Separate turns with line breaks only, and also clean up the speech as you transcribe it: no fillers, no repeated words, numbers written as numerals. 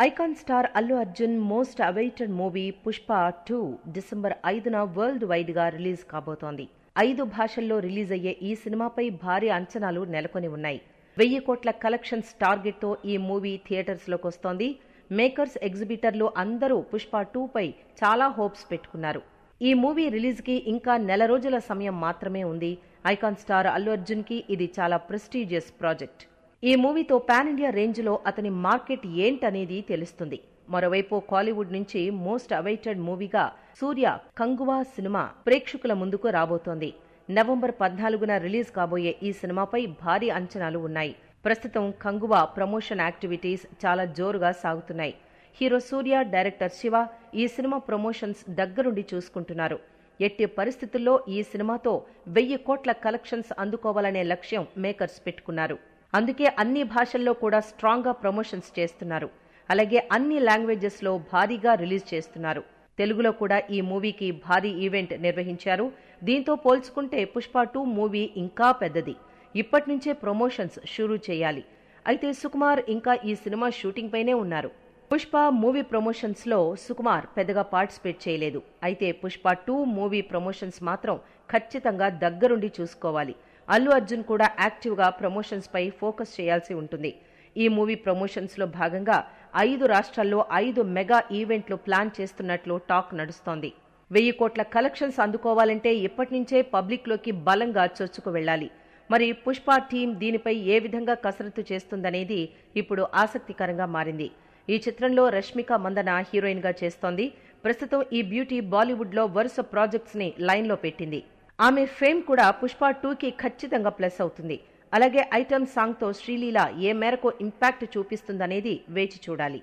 Icon star Allu Arjun most awaited movie Pushpa 2 December 5న world wide గా release కాబోతోంది. 5 భాషల్లో రిలీజ్ అయ్యే ఈ సినిమాపై భారీ అంచనాలు నెలకొని ఉన్నాయి. 1000 కోట్ల కలెక్షన్స్ టార్గెట్ తో ఈ మూవీ థియేటర్స్ లోకి వస్తోంది. మేకర్స్, ఎగ్జిబిటర్లు అందరూ పుష్ప 2 పై చాలా హోప్స్ పెట్టుకున్నారు. ఈ మూవీ రిలీజ్ కి ఇంకా నెల రోజుల సమయం మాత్రమే ఉంది. ఐకాన్ స్టార్ అల్లు అర్జున్ కి ఇది చాలా ప్రెస్టీజియస్ ప్రాజెక్ట్. ఈ మూవీతో పాన్ ఇండియా రేంజ్ లో అతని మార్కెట్ ఏంటనేది తెలుస్తుంది. మరోవైపు కాలీవుడ్ నుంచి మోస్ట్ అవైటెడ్ మూవీగా సూర్య కంగువా సినిమా ప్రేక్షకుల ముందుకు రాబోతోంది. నవంబర్ 14న రిలీజ్ కాబోయే ఈ సినిమాపై భారీ అంచనాలు ఉన్నాయి. ప్రస్తుతం కంగువా ప్రమోషన్ యాక్టివిటీస్ చాలా జోరుగా సాగుతున్నాయి. హీరో సూర్య, డైరెక్టర్ శివ ఈ సినిమా ప్రమోషన్స్ దగ్గరుండి చూసుకుంటున్నారు. ఎట్టి పరిస్థితుల్లో ఈ సినిమాతో 1000 కోట్ల కలెక్షన్స్ అందుకోవాలనే లక్ష్యం మేకర్స్ పెట్టుకున్నారు. అందుకే అన్ని భాషల్లో కూడా స్ట్రాంగ్ గా ప్రమోషన్స్ చేస్తున్నారు. అలాగే అన్ని లాంగ్వేజెస్ లో భారీగా రిలీజ్ చేస్తున్నారు. తెలుగులో కూడా ఈ మూవీకి భారీ ఈవెంట్ నిర్వహించారు. దీంతో పోల్చుకుంటే పుష్ప 2 మూవీ ఇంకా పెద్దది. ఇప్పటి నుంచే ప్రమోషన్స్ షురూ చేయాలి. అయితే సుకుమార్ ఇంకా ఈ సినిమా షూటింగ్ పైనే ఉన్నారు. పుష్ప మూవీ ప్రమోషన్స్ లో సుకుమార్ పెద్దగా పార్టిసిపేట్ చేయలేదు. అయితే పుష్ప 2 మూవీ ప్రమోషన్స్ మాత్రం ఖచ్చితంగా దగ్గరుండి చూసుకోవాలి. అల్లు అర్జున్ కూడా యాక్టివ్ గా ప్రమోషన్స్ పై ఫోకస్ చేయాల్సి ఉంటుంది. ఈ మూవీ ప్రమోషన్స్ లో భాగంగా 5 రాష్ట్రాల్లో 5 మెగా ఈవెంట్లు ప్లాన్ చేస్తున్నట్లు టాక్ నడుస్తోంది. 1000 కోట్ల కలెక్షన్స్ అందుకోవాలంటే ఇప్పటి నుంచే పబ్లిక్ లోకి బలంగా చొచ్చుకు వెళ్లాలి. మరి పుష్ప టీం దీనిపై ఏ విధంగా కసరత్తు చేస్తుందనేది ఇప్పుడు ఆసక్తికరంగా మారింది. ఈ చిత్రంలో రష్మిక మందన హీరోయిన్ గా చేస్తోంది. ప్రస్తుతం ఈ బ్యూటీ బాలీవుడ్ లో వరుస ప్రాజెక్ట్స్ ని లైన్ లో పెట్టింది. ఆమె ఫేమ్ కూడా పుష్ప 2కి ఖచ్చితంగా ప్లస్ అవుతుంది. అలాగే ఐటమ్ సాంగ్ తో శ్రీలీల ఏ మేరకు ఇంపాక్ట్ చూపిస్తుందనేది వేచి చూడాలి.